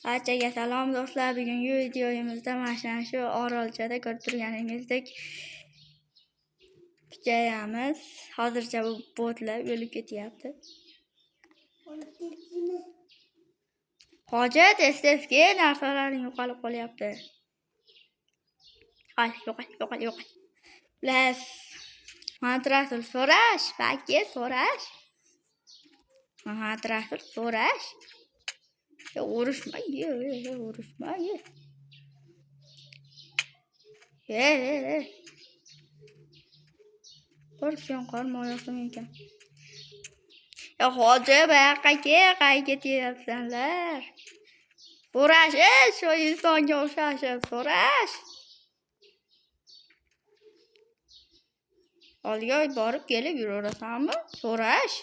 Barchaga salom do'stlar. Bugungi videomizda mana shu Orolchada ko'rib turganingizdek kechayamiz. Hozircha bu botlar bo'lib ketyapti. Hojat esdagi narsalaring yo'qolib qolyapti. Yo'qol. Las Matrasul so'rash, balki so'rash. Matrasul so'rash. Urushma. Porsiyon qarmoqyapsan ekan. Hozir qayerga ketyapsanlar? So'rash, shu insonga o'xshashib so'rash. Oldiga borib kelib yuraverasanmi? So'rash.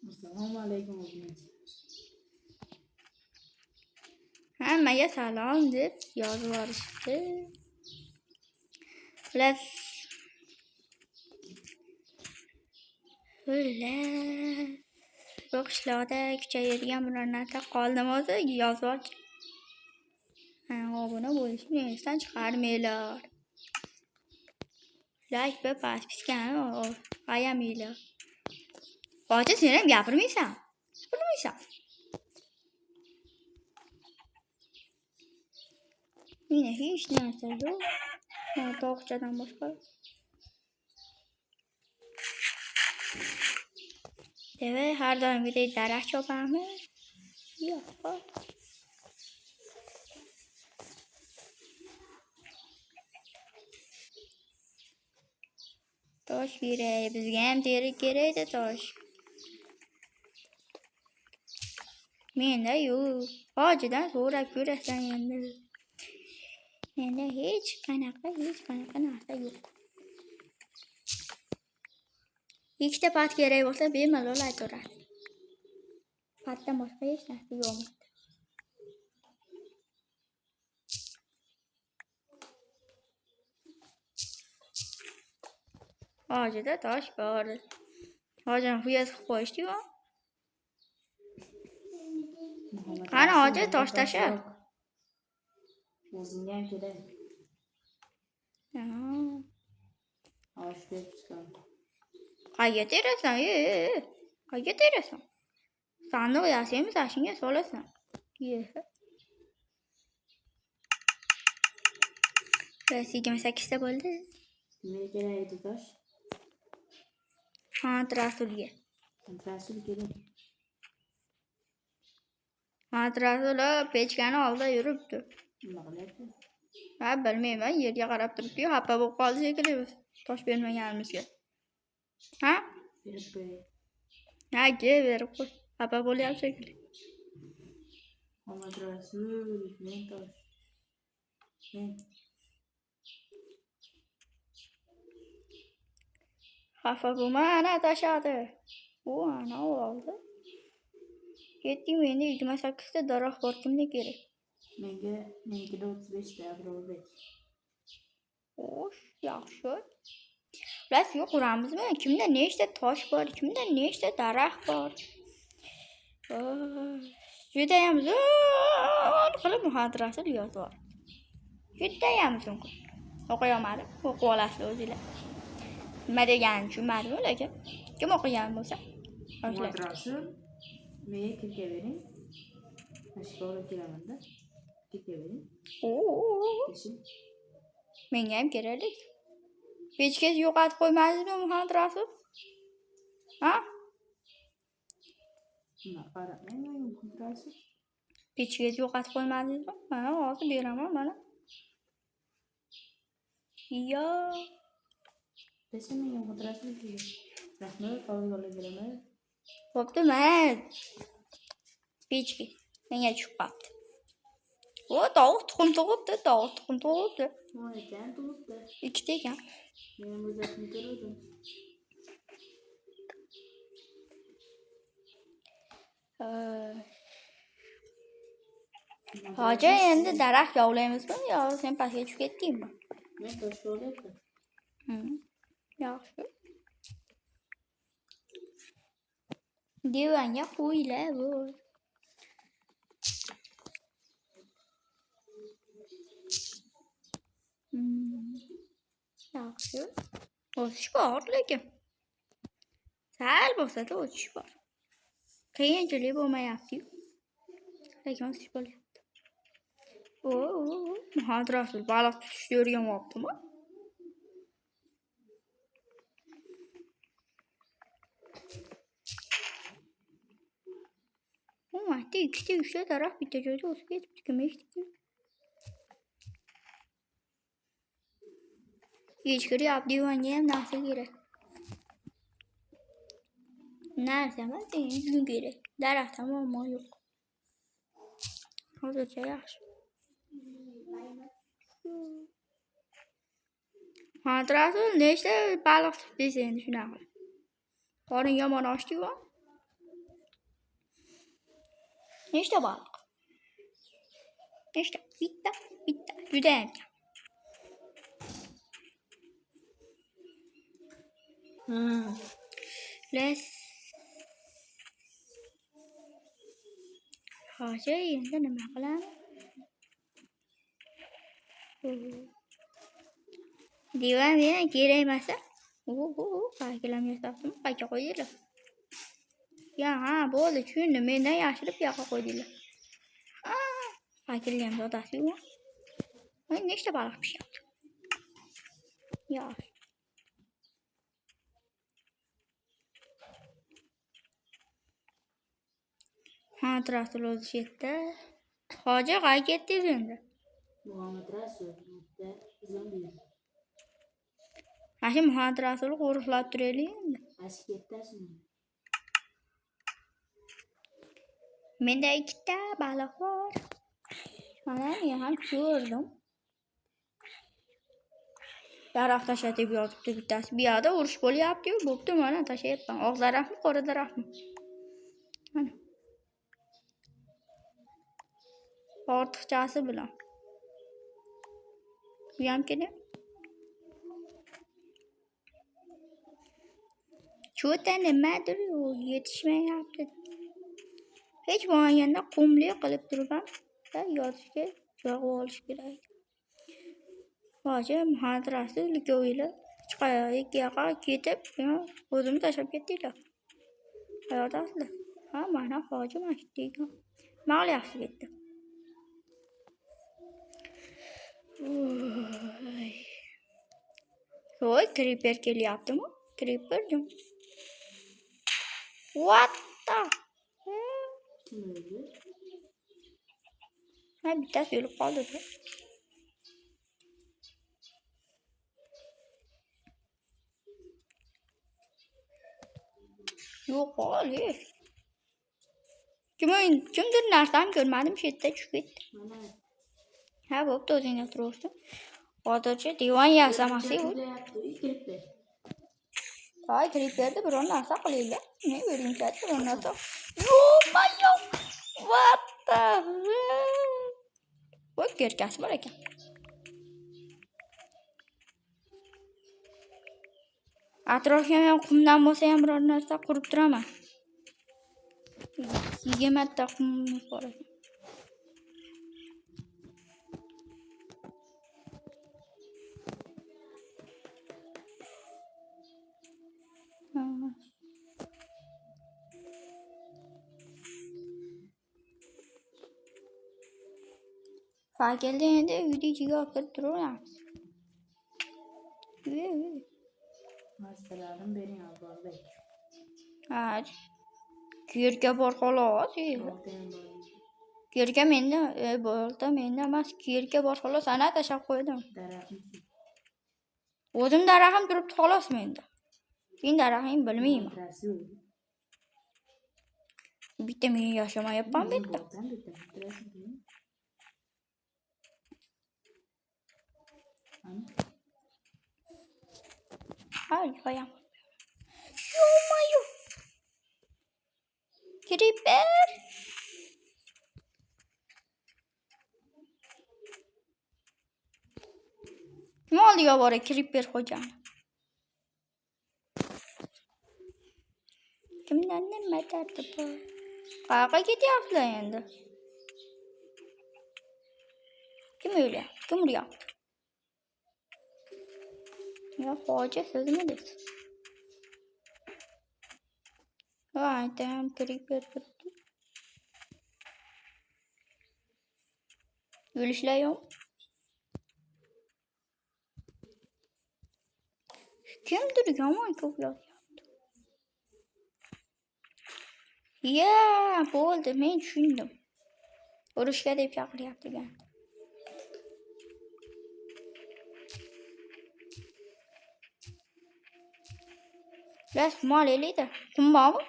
Assalomu alaykum. Hammaga salom deb yozib yuborishdi. Bu qishloqda kuchayadigan biror narsa qoldimi o'zi yozib yuborchi. Obuna bo'lishni esdan chiqarmanglar. Like ve paspiskan ayamanglar. Hoji sen ham gapirmaysan. Bilmaysan. Meni hech narsa yo'q. Tog'chadan boshqa. Demak, har doimgidek daraxt chopamiz. Yo'q. Tosh kerak, bizga ham terak kerak-da tosh. Menda yo'q. Hojidan so'rab ko'rasan endi. Menda hech qanaqa narsa yo'q. Ikkita pat kerak bo'lsa bemalol aytaverasiz. Patdan boshqa hech narsa yo'q. Hojida tosh bor. Hojini huyaz qilib qo'yishdi-ku. Qani hoji tosh tashla. O'zingga ham kerak. Osh deb chiqar. Qayerga terasan? Qayerga terasan? Sandiq yasaymi, sashingga solasan. Bas 28 ta bo'ldi. Nimaga kerak edi tosh? Matrasulga. Matrasul kerak. Matrasul pechkani oldida yuribdi. Nima qilyapti? Ha, bilmayman, yerga qarab turibdi. Xafa bo'lib qoldi shekilli biz tosh bermaganimizga. Ha? Berib qo'y. Ha, berib qo'y. Xafa bo'lyapti shekilli. Matrasul, men tosh. Men Xafa bo'lma, ana tashadi. U ana oldi. Ketdim endi 28 ta daraxt bor, kimga kerak? Menikida 35 ta Abrobek. Xo'sh, yaxshi. Biz yo'q uramizmi? Kimda nechta tosh bor, kimda nechta daraxt bor? Juda ham zo'r qilib muhodarasini yozib bor. Juda ham zo'r. O'qiy olmadim, o'qib olasizlar o'zinglar. Nima deganini tushunmadim lekin kim o'qigan bo'lsa Matrasul, menga kirga bering. Mashqora kelaman-da. Kirga bering. Menga ham kerakli. Pechkasi yo'qotib qo'ymadingizmi muhodarasiz? Ha? Nima qaramang, matrasul. Pechkasi yo'qotib qo'ymadingizmi? Mana hozir beraman mana. Yo. Desam menga matrasul kerak. Rahmat, qolib kelaman. Bo'pti, mana pechka menga tushib qolibdi. O, tovuq tuxum tug'ibdi. Nima ekan, tug'ibdi. Ikkita ekan. Men o'zimni ko'rdim. Hoji endi daraxt yovlaymizmi yo sen pastga tushib ketdingmi? Men tosh bo'lyapti. Yaxshi. Divanga qo'yla bu. Yaxshi. O'sish bor lekin. Sal bo'lsa-da o'sish bor. Qiyinchilik bo'lmayapti-yu. Lekin o'sish bo'lyapti. Muhammad Rasul baliq tutishni o'rganyaptimi? Mayda ikkita uchta daraxt bitta joyda o'sib ketibdi. Kim eshitdi? Kechkiryapti, divanga ham narsa kerak. Narsa emas, yuzim kerak. Daraxt ham muammo yo'q. Hozircha yaxshi. Muhammad Rasul nechta baliq tutdi desa endi shunaqa. Qorin yomon ochdi-ku. Nechta baliq? Nechta? Bitta. Juda ham kam. Les. Hozir endi nima qilamiz? Divan meni kerak emas. Qaykilam yasabmi? Qayga qo'ydinglar? Ya, ha, bo'ldi, tushundim. Mendan yashirib yoqqa qo'ydinglar. Qaykilni ham sotasiz-ku. Nechta baliq pishyapti? Yaxshi. Muhammad Rasul o'zi yerda. Hoji qay ketdingiz endi? Muhammad Rasul zombi. Mana Muhammad Rasul qo'riqlab turaylik endi. Ashi kettasizmi? Menda ikkita baliq bor. Mana men ham ko'rdim. Daraxt tashlatib yotibdi bittasi. Bu yerda urush bo'lyapti-yu, bo'pti, mana tashlayapman. Oq daraxtmi, qora daraxtmi? Mana. Ortiqchasi bilan. Bu ham keling. Cho'ta nimadir yetishmayapti. Hech bo'lmaganda qumli qilib turibman. Yotishga joy olish kerak. Hozir Muhammad Rasul ikkovinglar yoqqa ketib, o'zimni tashlab ketdinglar. Hayotasizlar. Ha, mana hozir mana shu yerga. Nima qilyapsiz bu yerda? Voy, creeper kelyaptimi? Creeper jim. What the? Ha, bittasi o'lib qoldi-da. Yo'q, hech. Kimdir narsani ko'rmadim, shu yerda tushib ketdi. Ha, bo'pti, o'zingga turaversin. Hozircha divan yasamasiz. Voy, creeperda biror narsa qilinglar. Ne o'rgimchakda biror narsa. Yo'q. What the hell? Voy, kerkasi bor ekan. Atrofga ham qumdan bo'lsa ham biror narsa qurib turaman. 20 ta qum bor ekan. Fakelda endi uyda ichiga olib kirib turaveramiz. Marsalarim bering Allorbek. Ha. Yerga bor xolos. Yerga menda bo'ldi, menda emas, yerga bor xolos, ana tashab qo'ydim. Daraxtni. O'zim daraxtim turibdi xolos menda. Men daraxtim bilmayman. Bitta men yashamayapman bitta. Ay, qo'yam. Yo'mayu. Creeper. Kim oldiga boray creeper xo'jani? Kimdan nima tarti bor? Qayerga ketyapsizlar endi? Kim o'lyapti? Kim uryapti? Ya hoca sözümü de. Vay tamam creeper tuttu. Gülüşler yok. Kim duruyor ama çok yaz yaptı. Ya bu oldu ben düşündüm. Uğraşlar deyip şakır yaptı yani. Biraz kumal eliydi. Kumbağı mı?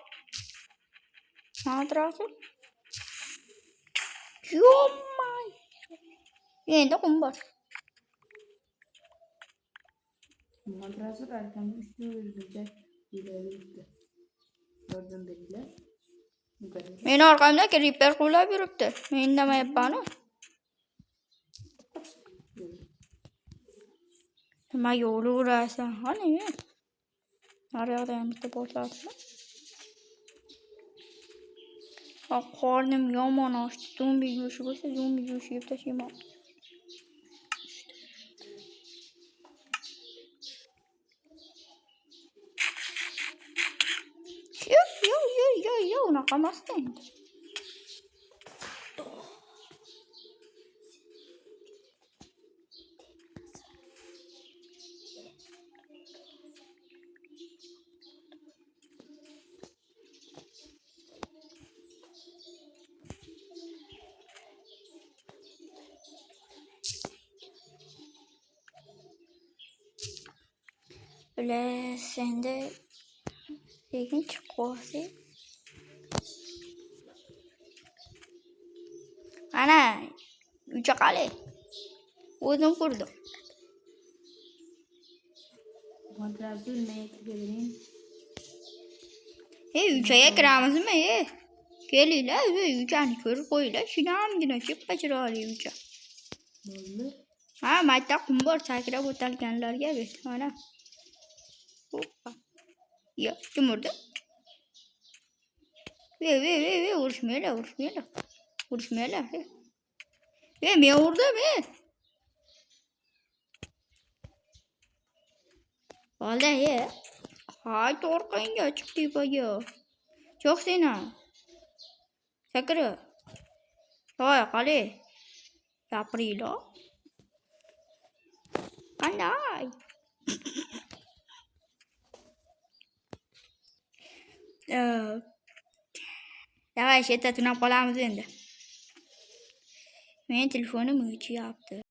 Hatırası. Yomay. Yine de kumbar. Madrasa arkamda 3 yıl böcek ilerledi. Gördüm biriyle. Yukarıda. Meni arkamda creeper kula yürüptü. Meni deme yapağını. Ama yolu uğraysa. Hani ya. Araya dayanmıştı boşaltma. Karnım yaman açtı. Zombi yürüyüşü varsa zombi yürüyüşü yapıp taşıyayım. Yo, nakamazsın. Öyle sende ilginç çıkıyorsa. Ana, üçe kale. Uzun kurdum. Madrasa ölmeye gidelim. Üçe kıramızı mı ye? Geliyle ve üçe kör koyla. Şinam güneşi kaçırıyor üçe. Ne oldu? Ha, maçta kumbor sakira botalganlar gibi. Ana. Hoppa. Ya, kim vurdu? Ve, vuruşmayla. Vuruşmayla. Ve, mi vurdu be? Vallahi. Hay, torkayınca çıktı bayağı. Çok sena. Sakira. Hay, kale. Yaprilo. Kanay. Yavaş yeter, tuna kolamız önde. Benim telefonum uyucu yaptı.